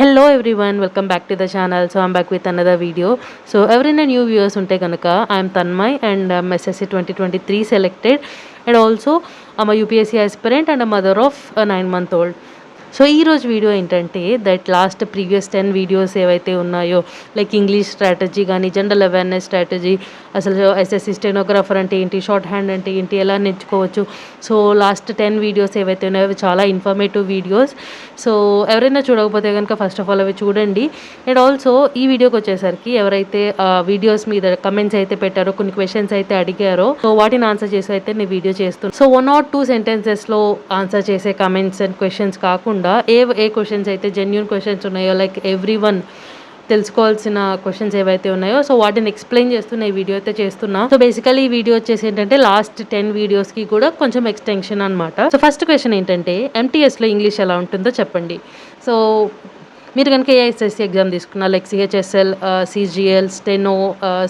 Hello everyone, welcome back to the channel. So I'm back with another video. So ఎవరైనా new viewers ఉంటే కనుక I'm Tanmay and SSC 2023 selected and also I'm UPSC aspirant and mother of 9 month old. So ఈరోజు video ఏంటంటే that last previous 10 videos ఏవైతే ఉన్నాయో like English strategy కానీ general awareness strategy, అసలు SSC stenographer అంటే ఏంటి, షార్ట్ హ్యాండ్ అంటే ఏంటి, ఎలా నేర్చుకోవచ్చు. సో లాస్ట్ 10 వీడియోస్ ఏవైతే ఉన్నాయో అవి చాలా ఇన్ఫర్మేటివ్ వీడియోస్. సో ఎవరైనా చూడకపోతే కనుక ఫస్ట్ ఆఫ్ ఆల్ అవి చూడండి. అండ్ ఆల్సో ఈ వీడియోకి వచ్చేసరికి ఎవరైతే వీడియోస్ మీద కమెంట్స్ అయితే పెట్టారో, కొన్ని క్వశ్చన్స్ అయితే అడిగారో, సో వాటిని ఆన్సర్ చేసి అయితే నేను వీడియో చేస్తున్నాను. సో 1 or 2 సెంటెన్సెస్లో ఆన్సర్ చేసే కమెంట్స్ అండ్ క్వశ్చన్స్ కాకుండా ఏ క్వశ్చన్స్ అయితే జెన్యూన్ క్వశ్చన్స్ ఉన్నాయో, లైక్ ఎవ్రీ వన్ తెలుసుకోవాల్సిన క్వశ్చన్స్ ఏవైతే ఉన్నాయో సో వాటిని ఎక్స్ప్లెయిన్ చేస్తున్న ఈ వీడియో అయితే చేస్తున్నా. సో బేసికలీ ఈ వీడియో వచ్చేసి ఏంటంటే లాస్ట్ 10 వీడియోస్కి కూడా కొంచెం ఎక్స్టెన్షన్ అనమాట. సో ఫస్ట్ క్వశ్చన్ ఏంటంటే ఎంటీఎస్లో ఇంగ్లీష్ ఎలా ఉంటుందో చెప్పండి. సో మీరు కనుక ఏఐఎస్ఎస్సి ఎగ్జామ్ తీసుకున్నా like CHSL, CGL, steno,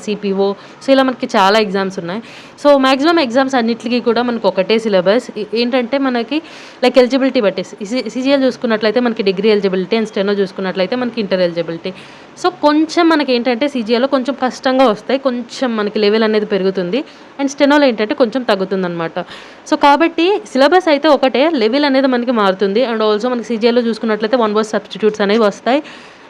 CPO, so ఇలా మనకి చాలా ఎగ్జామ్స్ ఉన్నాయి. సో మ్యాక్సిమం ఎగ్జామ్స్ అన్నిటికీ కూడా మనకు ఒకటే సిలబస్. ఏంటంటే మనకి లైక్ ఎలిజిబిలిటీ బట్టి సిజిఎల్ చూసుకున్నట్లయితే మనకి డిగ్రీ ఎలిజిబిలిటీ అండ్ స్టెనో చూసుకున్నట్లయితే మనకి ఇంటర్ ఎలిజిబిలిటీ. సో కొంచెం మనకి ఏంటంటే సిజిఎల్లో కొంచెం కష్టంగా వస్తాయి, కొంచెం మనకి లెవెల్ అనేది పెరుగుతుంది. అండ్ స్టెనోలో ఏంటంటే కొంచెం తగ్గుతుంది అనమాట. సో కాబట్టి సిలబస్ అయితే ఒకటే, లెవెల్ అనేది మనకి మారుతుంది. అండ్ ఆల్సో మనకి సిజిఎల్లో చూసుకున్నట్లయితే 1 word సబ్స్టిట్యూట్స్ అనేవి వస్తాయి.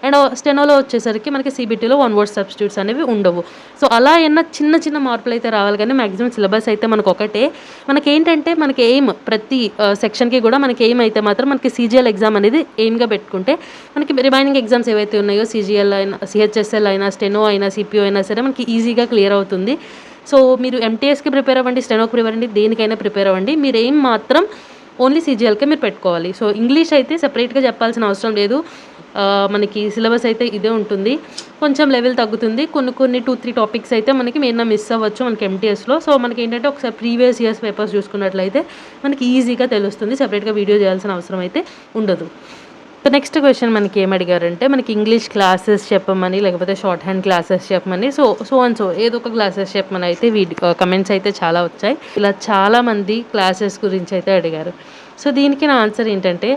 అండ్ స్టెనోలో వచ్చేసరికి మనకి సిబిటీలో 1 word సబ్స్టిట్యూట్స్ అనేవి ఉండవు. సో అలా ఏమన్నా చిన్న చిన్న మార్పులు అయితే రావాలి, కానీ మ్యాక్సిమం సిలబస్ అయితే మనకు ఒకటే. మనకి ఏంటంటే మనకి ఎయిమ్ ప్రతి సెక్షన్కి కూడా మనకి ఎయిమ్ అయితే మాత్రం మనకి సిజిఎల్ ఎగ్జామ్ అనేది ఎయిమ్గా పెట్టుకుంటే మనకి రిమైనింగ్ ఎగ్జామ్స్ ఏవైతే ఉన్నాయో సిజిఎల్ అయినా, సిహెచ్ఎస్ఎల్ అయినా, స్టెనో అయినా, సిపిఓ అయినా సరే మనకి ఈజీగా క్లియర్ అవుతుంది. సో మీరు ఎంటీఎస్కి ప్రిపేర్ అవ్వండి, స్టెనోకి ప్రిపేర్ అవ్వండి, దేనికైనా ప్రిపేర్ అవ్వండి, మీరు ఏం మాత్రం ఓన్లీ సిజిఎల్కే మీరు పెట్టుకోవాలి. సో ఇంగ్లీష్ అయితే సెపరేట్గా చెప్పాల్సిన అవసరం లేదు, మనకి సిలబస్ అయితే ఇదే ఉంటుంది. కొంచెం లెవెల్ తగ్గుతుంది, కొన్ని 2-3 టాపిక్స్ అయితే మనకి మెయిన్ మిస్ అవ్వచ్చు మనకి ఎంటీఎస్లో. సో మనకి ఏంటంటే ఒకసారి ప్రీవియస్ ఇయర్స్ పేపర్స్ చూసుకున్నట్లయితే మనకి ఈజీగా తెలుస్తుంది, సెపరేట్గా వీడియో చేయాల్సిన అవసరం అయితే ఉండదు. సో నెక్స్ట్ క్వశ్చన్ మనకి ఏమడిగారంటే మనకి ఇంగ్లీష్ క్లాసెస్ చెప్పమని, లేకపోతే షార్ట్ హ్యాండ్ క్లాసెస్ చెప్పమని, సో ఏదో ఒక క్లాసెస్ చెప్పమని అయితే కమెంట్స్ అయితే చాలా వచ్చాయి. ఇలా చాలామంది క్లాసెస్ గురించి అయితే అడిగారు. సో దీనికి నా ఆన్సర్ ఏంటంటే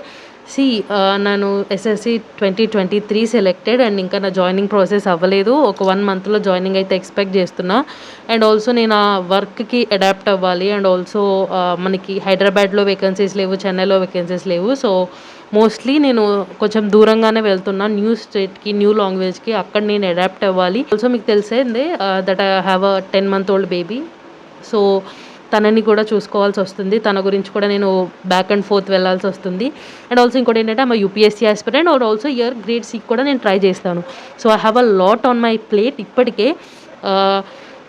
నేను ఎస్ఎస్సి 2023 సెలెక్టెడ్ అండ్ ఇంకా నా జాయినింగ్ ప్రాసెస్ అవ్వలేదు. ఒక 1 monthలో జాయినింగ్ అయితే ఎక్స్పెక్ట్ చేస్తున్నా. అండ్ ఆల్సో నేను ఆ వర్క్కి అడాప్ట్ అవ్వాలి. అండ్ ఆల్సో మనకి హైదరాబాద్లో వేకెన్సీస్ లేవు, చెన్నైలో వేకెన్సీస్ లేవు. సో మోస్ట్లీ నేను కొంచెం దూరంగానే వెళ్తున్నా, న్యూ స్టేట్కి, న్యూ లాంగ్వేజ్కి. అక్కడ నేను అడాప్ట్ అవ్వాలి. ఆల్సో మీకు తెలిసిందే that I have a 10 month old baby. So తనని కూడా చూసుకోవాల్సి వస్తుంది, తన గురించి కూడా నేను బ్యాక్ అండ్ ఫోర్త్ వెళ్ళాల్సి వస్తుంది. అండ్ ఆల్సో ఇంకోటి ఏంటంటే మా UPSC aspirant and also year grade C కూడా నేను ట్రై చేస్తాను. So I have a lot on my plate. ఇప్పటికే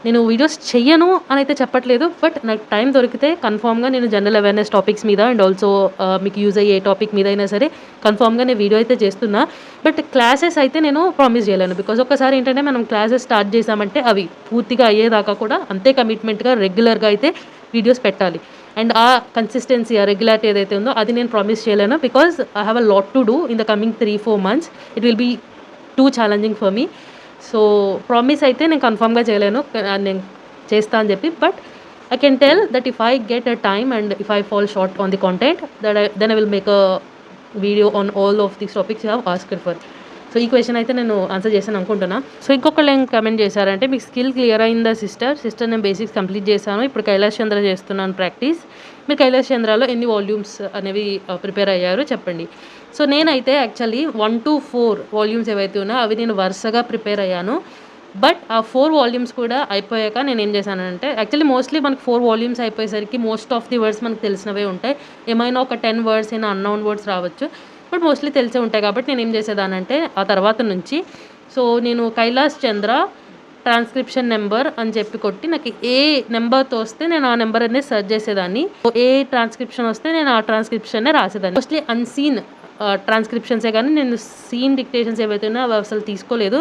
నేను వీడియోస్ చెయ్యను అని అయితే చెప్పట్లేదు, బట్ నాకు టైం దొరికితే కన్ఫామ్గా నేను జనరల్ అవేర్నెస్ టాపిక్స్ మీద అండ్ ఆల్సో మీకు యూజ్ అయ్యే టాపిక్ మీద అయినా సరే కన్ఫామ్గా నేను వీడియో అయితే చేస్తున్నా. బట్ క్లాసెస్ అయితే నేను ప్రామిస్ చేయలేను, బికాజ్ ఒక్కసారి ఏంటంటే మనం క్లాసెస్ స్టార్ట్ చేసామంటే అవి పూర్తిగా అయ్యేదాకా కూడా అంతే కమిట్మెంట్గా రెగ్యులర్గా అయితే వీడియోస్ పెట్టాలి. అండ్ ఆ కన్సిస్టెన్సీ, ఆ రెగ్యులారిటీ ఏదైతే ఉందో అది నేను ప్రామిస్ చేయలేను, because I have a lot to do in the coming 3-4 months. It will be too challenging for me. So promise అయితే నేను కన్ఫర్మ్గా చేయలేను, నేను చేస్తా అని చెప్పి. But I can tell that if I get a time and if I fall short on the content then I will make a video on all of these topics you have asked for. So ఈ question అయితే నేను answer చేశాను అనుకుంటున్నా. So ఇంకొకళ్ళు ఏం comment చేశారంటే మీకు skill clear అయిందా సిస్టర్ నేను బేసిక్స్ కంప్లీట్ చేశాను, ఇప్పుడు కైలాష్ చంద్ర చేస్తున్నాను ప్రాక్టీస్. మీరు కైలాష్ చంద్రలో ఎన్ని వాల్యూమ్స్ అనేవి ప్రిపేర్ అయ్యారో చెప్పండి. సో నేనైతే యాక్చువల్లీ 1 to 4 వాల్యూమ్స్ ఏవైతే ఉన్నాయో అవి నేను వరుసగా ప్రిపేర్ అయ్యాను. బట్ ఆ 4 వాల్యూమ్స్ కూడా అయిపోయాక నేను ఏం చేశానంటే, యాక్చువల్లీ మోస్ట్లీ మనకి 4 వాల్యూమ్స్ అయిపోయేసరికి మోస్ట్ ఆఫ్ ది వర్డ్స్ మనకు తెలిసినవే ఉంటాయి. ఏమైనా ఒక 10 words అయినా అన్నౌన్ వర్డ్స్ రావచ్చు, బట్ మోస్ట్లీ తెలిసే ఉంటాయి. కాబట్టి నేను ఏం చేసేదానంటే ఆ తర్వాత నుంచి నేను కైలాష్ చంద్ర ట్రాన్స్క్రిప్షన్ నెంబర్ అని చెప్పి కొట్టి నాకు ఏ నెంబర్తో వస్తే నేను ఆ నెంబర్ అనేది సెర్చ్ చేసేదాన్ని. ఏ ట్రాన్స్క్రిప్షన్ వస్తే నేను ఆ ట్రాన్స్క్రిప్షన్నే రాసేదాన్ని. మోస్ట్లీ అన్సీన్ ట్రాన్స్క్రిప్షన్సే కానీ నేను సీన్ డిక్టేషన్స్ ఏవైతే ఉన్నాయో అవి అసలు తీసుకోలేదు.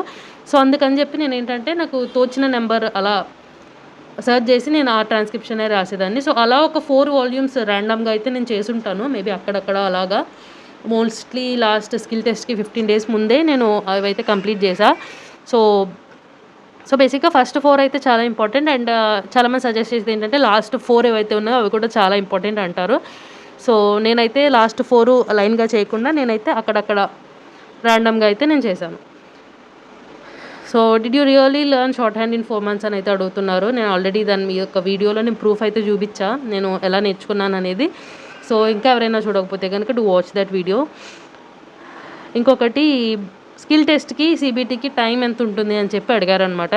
సో అందుకని చెప్పి నేను ఏంటంటే నాకు తోచిన నెంబర్ అలా సెర్చ్ చేసి నేను ఆ ట్రాన్స్క్రిప్షనే రాసేదాన్ని. సో అలా ఒక 4 వాల్యూమ్స్ ర్యాండమ్గా అయితే నేను చేసుంటాను, మేబీ అక్కడక్కడ అలాగా. మోస్ట్లీ లాస్ట్ స్కిల్ టెస్ట్కి 15 days ముందే నేను అవైతే కంప్లీట్ చేసా. సో బేసిక్గా ఫస్ట్ 4 అయితే చాలా ఇంపార్టెంట్. అండ్ చాలామంది సజెస్ట్ చేసేది ఏంటంటే లాస్ట్ 4 ఏవైతే ఉన్నాయో అవి కూడా చాలా ఇంపార్టెంట్ అంటారు. సో నేనైతే లాస్ట్ 4 లైన్గా చేయకుండా నేనైతే అక్కడక్కడ ర్యాండమ్గా అయితే నేను చేశాను. So did you really learn short hand in 4 months అని అయితే అడుగుతున్నారు. నేను ఆల్రెడీ దాని మీ యొక్క వీడియోలో నేను ప్రూఫ్ అయితే చూపించా నేను ఎలా నేర్చుకున్నాను అనేది. సో ఇంకా ఎవరైనా చూడకపోతే కనుక డూ వాచ్ దట్ వీడియో. ఇంకొకటి స్కిల్ టెస్ట్కి సిబిటీకి టైం ఎంత ఉంటుంది అని చెప్పి అడిగారనమాట.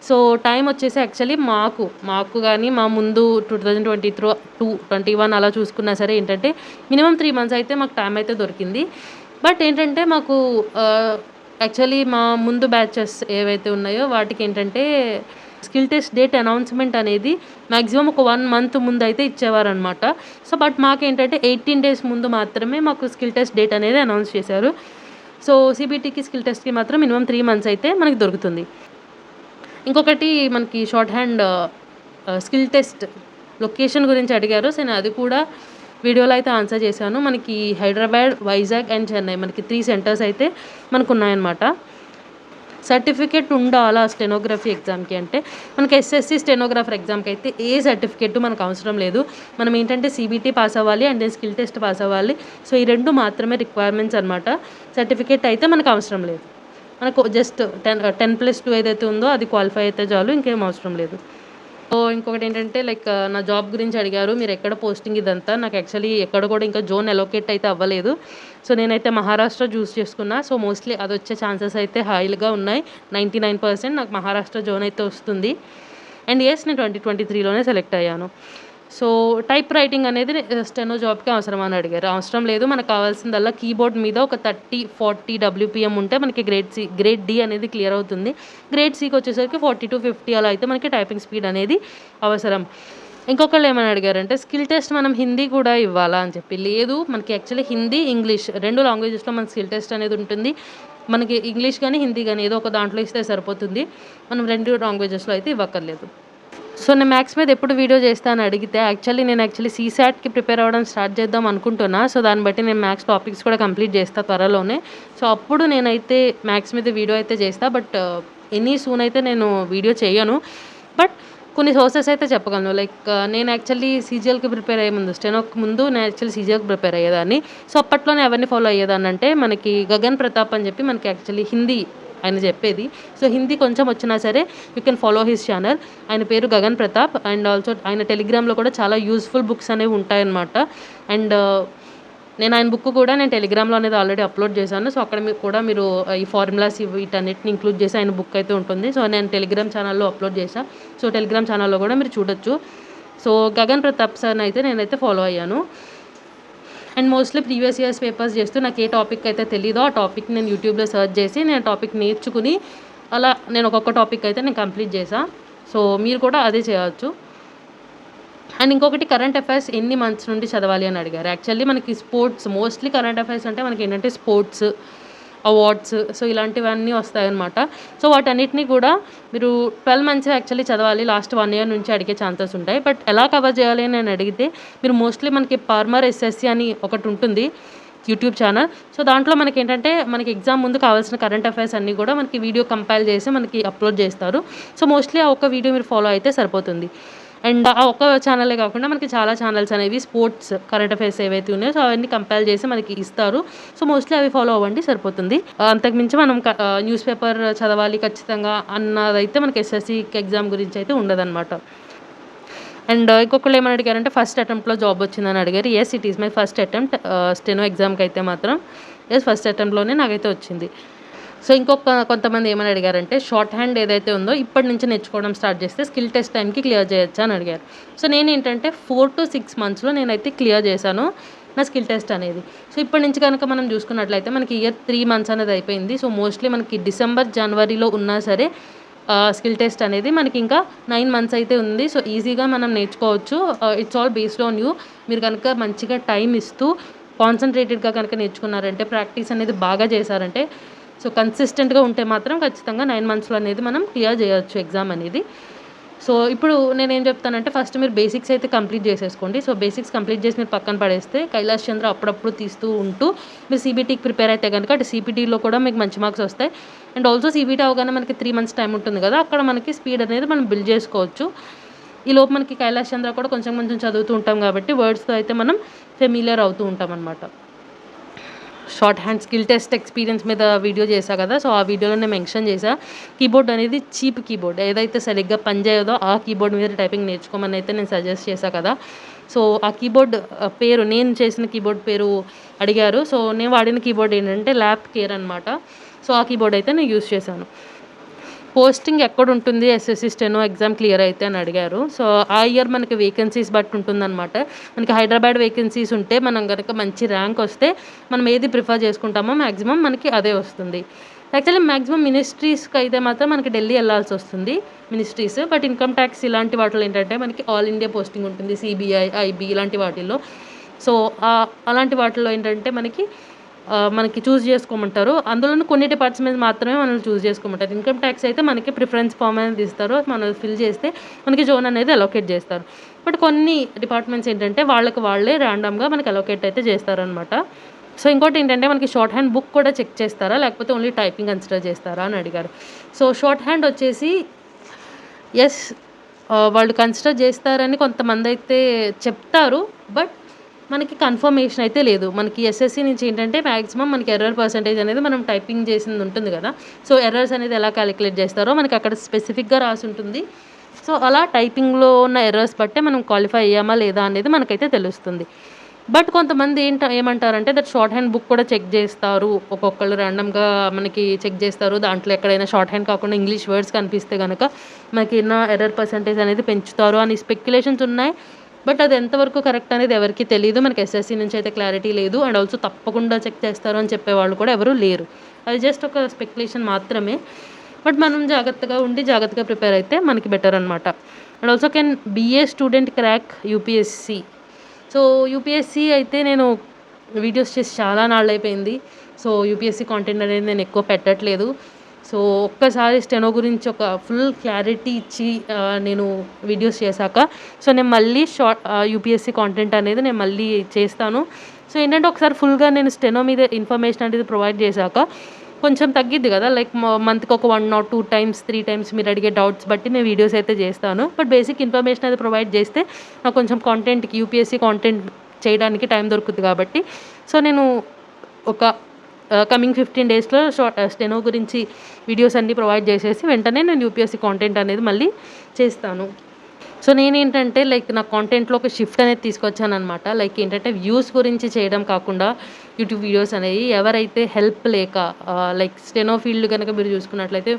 సో టైం వచ్చేసి యాక్చువల్లీ మాకు కానీ మా ముందు 2021 అలా చూసుకున్నా సరే ఏంటంటే మినిమం 3 మంత్స్ అయితే మాకు టైం అయితే దొరికింది. బట్ ఏంటంటే మాకు యాక్చువల్లీ మా ముందు బ్యాచెస్ ఏవైతే ఉన్నాయో వాటికి ఏంటంటే స్కిల్ టెస్ట్ డేట్ అనౌన్స్మెంట్ అనేది మ్యాక్సిమం ఒక 1 మంత్ ముందు అయితే ఇచ్చేవారనమాట. సో బట్ మాకేంటంటే 18 డేస్ ముందు మాత్రమే మాకు స్కిల్ టెస్ట్ డేట్ అనేది అనౌన్స్ చేశారు. సో సిబిటీకి స్కిల్ టెస్ట్కి మాత్రం మినిమం 3 మంత్స్ అయితే మనకి దొరుకుతుంది. ఇంకొకటి మనకి short hand skill test location గురించి అడిగారు. సో నేను అది కూడా వీడియోలో అయితే ఆన్సర్ చేశాను. మనకి హైదరాబాద్, వైజాగ్ అండ్ చెన్నై మనకి 3 సెంటర్స్ అయితే మనకు ఉన్నాయన్నమాట. సర్టిఫికేట్ ఉండాలా స్టెనోగ్రఫీ ఎగ్జామ్కి అంటే మనకి ఎస్ఎస్సి స్టెనోగ్రాఫర్ ఎగ్జామ్కి అయితే ఏ సర్టిఫికేట్ మనకు అవసరం లేదు. మనం ఏంటంటే సిబిటీ పాస్ అవ్వాలి అండ్ స్కిల్ టెస్ట్ పాస్ అవ్వాలి. సో ఈ 2 మాత్రమే రిక్వైర్మెంట్స్ అనమాట. సర్టిఫికేట్ అయితే మనకు అవసరం లేదు. మనకు జస్ట్ 10+2 ఏదైతే ఉందో అది క్వాలిఫై అయితే చాలు, ఇంకేం అవసరం లేదు. సో ఇంకొకటి ఏంటంటే లైక్ నా జాబ్ గురించి అడిగారు. మీరు ఎక్కడ పోస్టింగ్ ఇదంతా. నాకు యాక్చువల్లీ ఎక్కడ కూడా ఇంకా జోన్ అలొకేట్ అయితే అవ్వలేదు. సో నేనైతే మహారాష్ట్ర చూస్ చేసుకున్నా. సో మోస్ట్లీ అది వచ్చే ఛాన్సెస్ అయితే హైగా ఉన్నాయి. 99% నాకు మహారాష్ట్ర జోన్ అయితే వస్తుంది. అండ్ ఎస్ నేను 2023లోనే సెలెక్ట్ అయ్యాను. సో టైప్ రైటింగ్ అనేది స్టెనో జాబ్కి అవసరం అని అడిగారు. అవసరం లేదు. మనకు కావాల్సిందల్లా కీబోర్డ్ మీద ఒక 30-40 WPM ఉంటే మనకి గ్రేడ్ డి అనేది క్లియర్ అవుతుంది. గ్రేడ్ సికి వచ్చేసరికి 40-50 అలా అయితే మనకి టైపింగ్ స్పీడ్ అనేది అవసరం. ఇంకొకళ్ళు ఏమని అడిగారంటే స్కిల్ టెస్ట్ మనం హిందీ కూడా ఇవ్వాలా అని చెప్పి. లేదు, మనకి యాక్చువల్లీ హిందీ, ఇంగ్లీష్ 2 లాంగ్వేజెస్లో మన స్కిల్ టెస్ట్ అనేది ఉంటుంది. మనకి ఇంగ్లీష్ కానీ హిందీ కానీ ఏదో ఒక దాంట్లో ఇస్తే సరిపోతుంది. మనం 2 లాంగ్వేజెస్లో అయితే ఇవ్వక్కర్లేదు. సో నేను మ్యాథ్స్ మీద ఎప్పుడు వీడియో చేస్తాను అడిగితే నేను సీసాట్కి ప్రిపేర్ అవ్వడం స్టార్ట్ చేద్దాం అనుకుంటున్నా. సో దాన్ని బట్టి నేను మ్యాథ్స్ టాపిక్స్ కూడా కంప్లీట్ చేస్తాను త్వరలోనే. సో అప్పుడు నేనైతే మ్యాథ్స్ మీద వీడియో అయితే చేస్తాను. బట్ ఎనీ సూన్ అయితే నేను వీడియో చేయను. బట్ కొన్ని సోర్సెస్ అయితే చెప్పగలను. లైక్ నేను యాక్చువల్లీ సీజీఎల్కి ప్రిపేర్ అయ్యే ముందు, స్టెనోకి ముందు నేను యాక్చువల్లీ సీజీఎల్కి ప్రిపేర్ అయ్యేదాన్ని. సో అప్పట్లోనే ఎవరిని ఫాలో అయ్యేదాన్ని అంటే మనకి గగన్ ప్రతాప్ అని చెప్పి మనకి యాక్చువల్లీ హిందీ ఆయన చెప్పేది. సో హిందీ కొంచెం వచ్చినా సరే you can follow his channel. ఆయన పేరు గగన్ ప్రతాప్. అండ్ ఆల్సో ఆయన టెలిగ్రామ్లో కూడా చాలా యూస్ఫుల్ బుక్స్ అనేవి ఉంటాయన్నమాట. అండ్ నేను ఆయన బుక్ కూడా నేను టెలిగ్రామ్లో అనేది ఆల్రెడీ అప్లోడ్ చేశాను. సో అక్కడ కూడా మీరు ఈ ఫార్ములాస్ వీటన్నిటిని ఇంక్లూడ్ చేసి ఆయన బుక్ అయితే ఉంటుంది. సో నేను టెలిగ్రామ్ ఛానల్లో అప్లోడ్ చేశాను. సో టెలిగ్రామ్ ఛానల్లో కూడా మీరు చూడొచ్చు. సో గగన్ ప్రతాప్ సార్ని అయితే నేనైతే ఫాలో అయ్యాను. And mostly previous years papers చేస్తూ నాకు ఏ టాపిక్ అయితే తెలీదో ఆ టాపిక్ నేను యూట్యూబ్లో సెర్చ్ చేసి నేను టాపిక్ నేర్చుకుని అలా నేను ఒక్కొక్క టాపిక్ అయితే నేను కంప్లీట్ చేశాను. సో మీరు కూడా అదే చేయవచ్చు. అండ్ ఇంకొకటి కరెంట్ అఫైర్స్ ఎన్ని మంత్స్ నుండి చదవాలి అని అడిగారు. యాక్చువల్లీ మనకి స్పోర్ట్స్ మోస్ట్లీ కరెంట్ అఫైర్స్ అంటే మనకి ఏంటంటే స్పోర్ట్స్, అవార్డ్స్, సో ఇలాంటివన్నీ వస్తాయన్నమాట. సో వాటన్నిటిని కూడా మీరు 12 మంత్స్ యాక్చువల్లీ చదవాలి. లాస్ట్ 1 year నుంచి అడిగే ఛాన్సెస్ ఉంటాయి. బట్ ఎలా కవర్ చేయాలి అని నేను అడిగితే మీరు మోస్ట్లీ మనకి పార్మర్ ఎస్ఎస్సి అని ఒకటి ఉంటుంది యూట్యూబ్ ఛానల్. సో దాంట్లో మనకి ఏంటంటే మనకి ఎగ్జామ్ ముందు కావాల్సిన కరెంట్ అఫైర్స్ అన్నీ కూడా మనకి వీడియో కంపైల్ చేసి మనకి అప్లోడ్ చేస్తారు. సో మోస్ట్లీ ఆ ఒక్క వీడియో మీరు ఫాలో అయితే సరిపోతుంది. అండ్ ఆ ఒక్క ఛానలే కాకుండా మనకి చాలా ఛానల్స్ అనేవి స్పోర్ట్స్ కరెంట్ అఫైర్స్ ఏవైతే ఉన్నాయో సో అవన్నీ కంపైల్ చేసి మనకి ఇస్తారు. సో మోస్ట్లీ అవి ఫాలో అవ్వండి, సరిపోతుంది. అంతకుమించి మనం న్యూస్ పేపర్ చదవాలి ఖచ్చితంగా అన్నదైతే మనకి ఎస్ఎస్సి ఎగ్జామ్ గురించి అయితే ఉండదన్నమాట. అండ్ ఇంకొకళ్ళు ఏమని అడిగారంటే ఫస్ట్ అటెంప్ట్లో జాబ్ వచ్చిందని అడిగారు. Yes, it is my first attempt steno ఎగ్జామ్కి అయితే మాత్రం ఫస్ట్ అటెంప్ట్లోనే నాకైతే వచ్చింది. సో కొంతమంది ఏమని అడిగారంటే షార్ట్ హ్యాండ్ ఏదైతే ఉందో ఇప్పటి నుంచి నేర్చుకోవడం స్టార్ట్ చేస్తే స్కిల్ టెస్ట్ టైంకి క్లియర్ చేయొచ్చా అని అడిగారు. సో నేను ఏంటంటే 4 to 6 monthsలో నేనైతే క్లియర్ చేశాను నా స్కిల్ టెస్ట్ అనేది. సో ఇప్పటి నుంచి కనుక మనం చూసుకున్నట్లయితే మనకి ఇయర్ 3 months అనేది అయిపోయింది. సో మోస్ట్లీ మనకి డిసెంబర్, జనవరిలో ఉన్నా సరే స్కిల్ టెస్ట్ అనేది మనకి ఇంకా 9 months అయితే ఉంది. సో ఈజీగా మనం నేర్చుకోవచ్చు. It's all based on you. మీరు కనుక మంచిగా టైం ఇస్తూ కాన్సన్ట్రేటెడ్గా కనుక నేర్చుకున్నారంటే, ప్రాక్టీస్ అనేది బాగా చేశారంటే, సో కన్సిస్టెంట్గా ఉంటే మాత్రం ఖచ్చితంగా 9 monthsలో అనేది మనం క్లియర్ చేయొచ్చు ఎగ్జామ్ అనేది. సో ఇప్పుడు నేనేం చెప్తానంటే ఫస్ట్ మీరు బేసిక్స్ అయితే కంప్లీట్ చేసేసుకోండి. సో బేసిక్స్ కంప్లీట్ చేసి మీరు పక్కన పడేస్తే కైలాష్ చంద్ర అప్పుడప్పుడు తీస్తూ ఉంటూ మీరు సిబిటీకి ప్రిపేర్ అయితే కనుక అటు సిబిటీలో కూడా మీకు మంచి మార్క్స్ వస్తాయి. అండ్ ఆల్సో సిబిటీ అవగానే మనకి 3 months టైం ఉంటుంది కదా, అక్కడ మనకి స్పీడ్ అనేది మనం బిల్డ్ చేసుకోవచ్చు. ఈ లోపు మనకి కైలాష్ చంద్ర కూడా కొంచెం చదువుతూ ఉంటాం కాబట్టి వర్డ్స్తో అయితే మనం ఫెమిలియర్ అవుతూ ఉంటాం అనమాట. Short hand skill test experience మీద వీడియో చేశా కదా, సో ఆ వీడియోలో నేను మెన్షన్ చేశా కీబోర్డ్ అనేది చీప్ కీబోర్డ్, ఏదైతే సరిగ్గా పనిచేయదో ఆ కీబోర్డ్ మీద టైపింగ్ నేర్చుకోమని అయితే నేను సజెస్ట్ చేశా కదా. సో ఆ కీబోర్డ్ పేరు, నేను చేసిన కీబోర్డ్ పేరు అడిగారు. సో నేను వాడిన కీబోర్డ్ ఏంటంటే ల్యాప్ కేర్ అనమాట. సో ఆ కీబోర్డ్ అయితే నేను యూస్ చేశాను. పోస్టింగ్ ఎక్కడ ఉంటుంది ఎస్ఎస్సి స్టెనో ఎగ్జామ్ క్లియర్ అయితే అని అడిగారు. సో ఆ ఇయర్ మనకి వేకెన్సీస్ బట్టి ఉంటుందన్నమాట. మనకి హైదరాబాద్ వేకెన్సీస్ ఉంటే మనం కనుక మంచి ర్యాంక్ వస్తే మనం ఏది ప్రిఫర్ చేసుకుంటామో మ్యాక్సిమం మనకి అదే వస్తుంది. యాక్చువల్లీ మ్యాక్సిమం మినిస్ట్రీస్కి అయితే మాత్రం మనకి ఢిల్లీ వెళ్ళాల్సి వస్తుంది మినిస్ట్రీస్. బట్ ఇన్కమ్ ట్యాక్స్ ఇలాంటి వాటిలో ఏంటంటే మనకి ఆల్ ఇండియా పోస్టింగ్ ఉంటుంది, సిబిఐ, ఐబీ ఇలాంటి వాటిల్లో. సో అలాంటి వాటిల్లో ఏంటంటే మనకి చూస్ చేసుకోమంటారు. అందులోనూ కొన్ని డిపార్ట్మెంట్స్ మాత్రమే మనల్ని చూస్ చేసుకోమంటారు. ఇన్కమ్ ట్యాక్స్ అయితే మనకి ప్రిఫరెన్స్ ఫామ్ అనేది ఇస్తారు, మనం ఫిల్ చేస్తే మనకి జోన్ అనేది అలొకేట్ చేస్తారు. బట్ కొన్ని డిపార్ట్మెంట్స్ ఏంటంటే వాళ్ళే ర్యాండమ్గా మనకి అలొకేట్ అయితే చేస్తారనమాట. సో ఇంకోటి ఏంటంటే మనకి షార్ట్ హ్యాండ్ బుక్ కూడా చెక్ చేస్తారా, లేకపోతే ఓన్లీ టైపింగ్ కన్సిడర్ చేస్తారా అని అడిగారు. సో షార్ట్ హ్యాండ్ వచ్చేసి ఎస్, వాళ్ళు కన్సిడర్ చేస్తారని కొంతమంది అయితే చెప్తారు. బట్ మనకి కన్ఫర్మేషన్ అయితే లేదు. మనకి ఎస్ఎస్సి నుంచి ఏంటంటే మ్యాక్సిమం మనకి ఎర్రర్ పర్సంటేజ్ అనేది మనం టైపింగ్ చేసింది ఉంటుంది కదా, సో ఎర్రర్స్ అనేది ఎలా క్యాలిక్యులేట్ చేస్తారో మనకి అక్కడ స్పెసిఫిక్గా రాసి ఉంటుంది. సో అలా టైపింగ్లో ఉన్న ఎర్రర్స్ బట్టే మనం క్వాలిఫై అయ్యామా లేదా అనేది మనకైతే తెలుస్తుంది. బట్ కొంతమంది ఏమంటారంటే దట్ షార్ట్ హ్యాండ్ బుక్ కూడా చెక్ చేస్తారు, ఒక్కొక్కళ్ళు ర్యాండమ్గా మనకి చెక్ చేస్తారు. దాంట్లో ఎక్కడైనా షార్ట్ హ్యాండ్ కాకుండా ఇంగ్లీష్ వర్డ్స్ కనిపిస్తే కనుక మనకి ఉన్న ఎర్రర్ పర్సంటేజ్ అనేది పెంచుతారు అని స్పెక్యులేషన్స్ ఉన్నాయి. బట్ అది ఎంతవరకు కరెక్ట్ అనేది ఎవరికి తెలియదు. మనకి ఎస్ఎస్సి నుంచి అయితే క్లారిటీ లేదు. అండ్ ఆల్సో తప్పకుండా చెక్ చేస్తారు అని చెప్పేవాళ్ళు కూడా ఎవరు లేరు. అది జస్ట్ ఒక స్పెక్యులేషన్ మాత్రమే. బట్ మనం జాగ్రత్తగా ఉండి జాగ్రత్తగా ప్రిపేర్ అయితే మనకి బెటర్ అనమాట. And also can BA student crack UPSC. So UPSC అయితే నేను వీడియోస్ చేసి చాలా నాళ్ళు అయిపోయింది. సో యూపీఎస్సి కాంటెంట్ అనేది నేను ఎక్కువ పెట్టట్లేదు. సో ఒక్కసారి స్టెనో గురించి ఒక ఫుల్ క్లారిటీ ఇచ్చి నేను వీడియోస్ చేశాక సో నేను మళ్ళీ యూపీఎస్సి కాంటెంట్ అనేది నేను మళ్ళీ చేస్తాను. సో ఏంటంటే ఒకసారి ఫుల్గా నేను స్టెనో మీద ఇన్ఫర్మేషన్ అనేది ప్రొవైడ్ చేశాక కొంచెం తగ్గిద్ది కదా, లైక్ మంత్కి ఒక 1 or 2 times 3 times మీరు అడిగే డౌట్స్ బట్టి నేను వీడియోస్ అయితే చేస్తాను. బట్ బేసిక్ ఇన్ఫర్మేషన్ అయితే ప్రొవైడ్ చేస్తే నాకు కొంచెం కాంటెంట్కి యూపీఎస్సి కాంటెంట్ చేయడానికి టైం దొరుకుతుంది కాబట్టి సో నేను ఒక కమింగ్ 15 daysలో స్టెనో గురించి వీడియోస్ అన్నీ ప్రొవైడ్ చేసేసి వెంటనే నేను యూపీఎస్సి కాంటెంట్ అనేది మళ్ళీ చేస్తాను. సో నేనేంటంటే లైక్ నా కాంటెంట్లో ఒక షిఫ్ట్ అనేది తీసుకొచ్చానమాట. లైక్ ఏంటంటే వ్యూస్ గురించి చేయడం కాకుండా యూట్యూబ్ వీడియోస్ అనేవి ఎవరైతే హెల్ప్ లేక లైక్ స్టెనో ఫీల్డ్ కనుక మీరు చూసుకున్నట్లయితే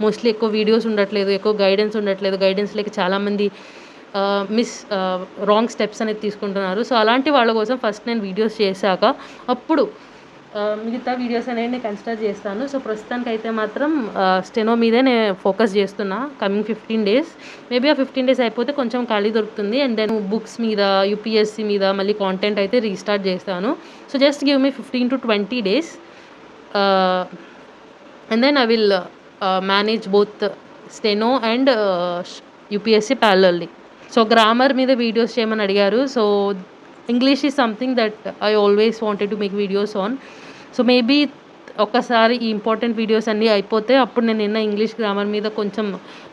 మోస్ట్లీ ఎక్కువ వీడియోస్ ఉండట్లేదు, ఎక్కువ గైడెన్స్ ఉండట్లేదు. గైడెన్స్ లేక చాలామంది రాంగ్ స్టెప్స్ అనేది తీసుకుంటున్నారు. సో అలాంటి వాళ్ళ కోసం ఫస్ట్ నేను వీడియోస్ చేశాక అప్పుడు మిగతా వీడియోస్ అనేవి నేను కన్సిడర్ చేస్తాను. సో ప్రస్తుతానికి అయితే మాత్రం స్టెనో మీదే నేను ఫోకస్ చేస్తున్నా కమింగ్ 15 days. మేబీ ఆ 15 days అయిపోతే కొంచెం ఖాళీ దొరుకుతుంది. అండ్ దెన్ బుక్స్ మీద యూపీఎస్సి మీద మళ్ళీ కాంటెంట్ అయితే రీస్టార్ట్ చేస్తాను. So just give me 15 to 20 days and then I will manage both steno and UPSC parallelly. So grammar మీద వీడియోస్ చేయమని అడిగారు. So English is something that I always wanted to make videos on. So maybe ఒకసారి ఈ important videos అన్నీ అయిపోతే అప్పుడు నేను English grammar మీద కొంచెం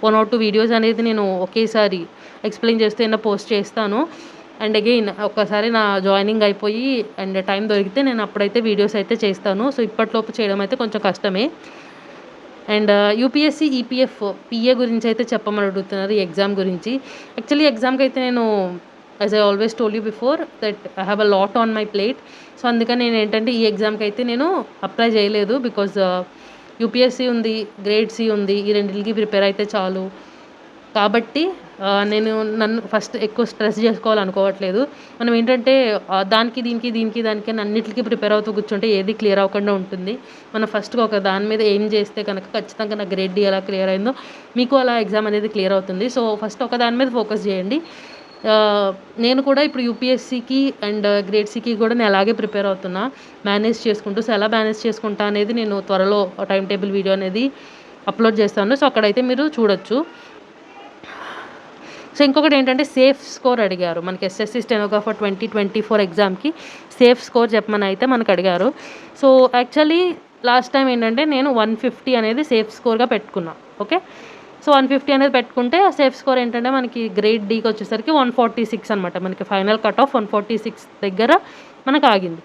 1 or 2 వీడియోస్ అనేది నేను ఒకేసారి ఎక్స్ప్లెయిన్ చేస్తూ పోస్ట్ చేస్తాను. అండ్ అగైన్ ఒక్కసారి నా జాయినింగ్ అయిపోయి అండ్ టైం దొరికితే నేను అప్పుడైతే వీడియోస్ అయితే చేస్తాను. సో ఇప్పటిలోపు చేయడం అయితే కొంచెం కష్టమే. అండ్ యూపీఎస్సి ఈపీఎఫ్ పిఏ గురించి అయితే చెప్పమని అడుగుతున్నారు ఈ ఎగ్జామ్ గురించి. యాక్చువల్లీ ఎగ్జామ్కి అయితే నేను as I always told you before that I have a lot on my plate. So అందుకని నేను ఏంటంటే ఈ ఎగ్జామ్కి అయితే నేను అప్లై చేయలేదు. బికాజ్ యూపీఎస్సి ఉంది, గ్రేడ్ సి ఉంది, ఈ రెండింటికి ప్రిపేర్ అయితే చాలు. కాబట్టి నేను నన్ను ఫస్ట్ ఎక్కువ స్ట్రెస్ చేసుకోవాలనుకోవట్లేదు. మనం ఏంటంటే దీనికి అన్నిటికీ ప్రిపేర్ అవుతూ కూర్చుంటే ఏది క్లియర్ అవ్వకుండా ఉంటుంది. మనం ఫస్ట్గా ఒక దాని మీద ఏం చేస్తే కనుక ఖచ్చితంగా నా గ్రేడ్ డి ఎలా క్లియర్ అయిందో మీకు అలా ఎగ్జామ్ అనేది క్లియర్ అవుతుంది. సో ఫస్ట్ ఒక దాని మీద ఫోకస్ చేయండి. నేను కూడా ఇప్పుడు యూపీఎస్సికి అండ్ గ్రేడ్ సికి కూడా నేను అలాగే ప్రిపేర్ అవుతున్నా, మేనేజ్ చేసుకుంటూ. సో ఎలా మేనేజ్ చేసుకుంటా అనేది నేను త్వరలో టైం టేబుల్ వీడియో అనేది అప్లోడ్ చేస్తాను. సో అక్కడైతే మీరు చూడొచ్చు. సో ఇంకొకటి ఏంటంటే సేఫ్ స్కోర్ అడిగారు. మనకి ఎస్ఎస్సి స్టెనోగ్రాఫర్ 2024 ఎగ్జామ్కి సేఫ్ స్కోర్ చెప్పమని అయితే మనకు అడిగారు. సో యాక్చువల్లీ లాస్ట్ టైం ఏంటంటే నేను 150 అనేది సేఫ్ స్కోర్గా పెట్టుకున్నా. ఓకే, సో 150 అనేది పెట్టుకుంటే సేఫ్ స్కోర్ ఏంటంటే మనకి గ్రేడ్ డీకి వచ్చేసరికి 146 అనమాట. మనకి ఫైనల్ కట్ ఆఫ్ 146 దగ్గర మనకు ఆగింది.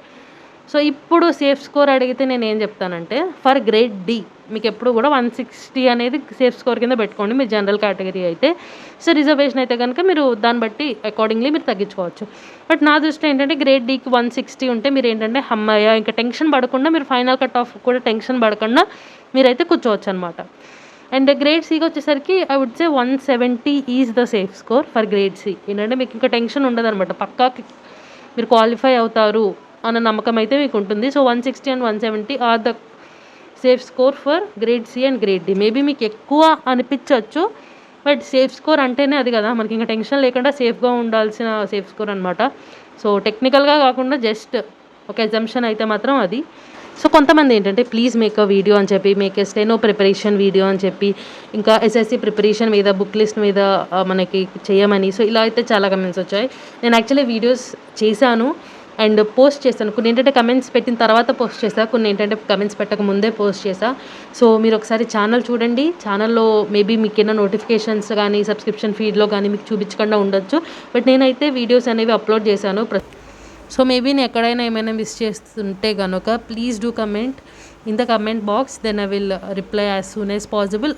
సో ఇప్పుడు సేఫ్ స్కోర్ అడిగితే నేను ఏం చెప్తానంటే ఫర్ గ్రేడ్ డి మీకు ఎప్పుడు కూడా 160 అనేది సేఫ్ స్కోర్ కింద పెట్టుకోండి మీరు జనరల్ కేటగిరీ అయితే. సో రిజర్వేషన్ అయితే కనుక మీరు దాన్ని బట్టి అకార్డింగ్లీ మీరు తగ్గించుకోవచ్చు. బట్ నా దృష్టి ఏంటంటే గ్రేడ్ డీకి 160 ఉంటే మీరు ఏంటంటే అమ్మయ్య ఇంకా టెన్షన్ పడకుండా మీరు ఫైనల్ కట్ ఆఫ్ కూడా టెన్షన్ పడకుండా మీరైతే కూర్చోవచ్చు అనమాట. అండ్ గ్రేడ్ సికి వచ్చేసరికి I would say 170 is the safe score for grade C. ఏంటంటే మీకు ఇంకా టెన్షన్ ఉండదు అనమాట, పక్కాకి మీరు క్వాలిఫై అవుతారు అన్న నమ్మకం అయితే మీకు ఉంటుంది. So 160 and 170 are the safe score for grade C and grade D. Maybe మీకు ఎక్కువ అనిపించవచ్చు, బట్ సేఫ్ స్కోర్ అంటేనే అది కదా, మనకి ఇంకా టెన్షన్ లేకుండా సేఫ్గా ఉండాల్సిన సేఫ్ స్కోర్ అనమాట. సో టెక్నికల్గా కాకుండా జస్ట్ ఒక ఎగ్జంప్షన్ అయితే మాత్రం అది. సో కొంతమంది ఏంటంటే ప్లీజ్ మేక్ అ వీడియో అని చెప్పి, make a steno preparation video అని చెప్పి, ఇంకా ఎస్ఎస్సి ప్రిపరేషన్ మీద బుక్ లిస్ట్ మీద మనకి చేయమని. సో ఇలా అయితే చాలా కమెంట్స్ వచ్చాయి. నేను యాక్చువల్లీ వీడియోస్ చేశాను అండ్ పోస్ట్ చేశాను. కొన్ని ఏంటంటే కమెంట్స్ పెట్టిన తర్వాత పోస్ట్ చేశాను, కొన్ని ఏంటంటే కమెంట్స్ పెట్టక ముందే పోస్ట్ చేశాను. సో మీరు ఒకసారి ఛానల్ చూడండి. ఛానల్లో మేబీ మీకు ఏమైనా నోటిఫికేషన్స్ కానీ సబ్స్క్రిప్షన్ ఫీడ్లో కానీ మీకు చూపించకుండా ఉండొచ్చు, బట్ నేనైతే వీడియోస్ అనేవి అప్లోడ్ చేశాను. సో మేబీ నేను ఎక్కడైనా ఏమైనా మిస్ చేస్తుంటే కనుక please do comment in the comment box, then I will reply as soon as possible.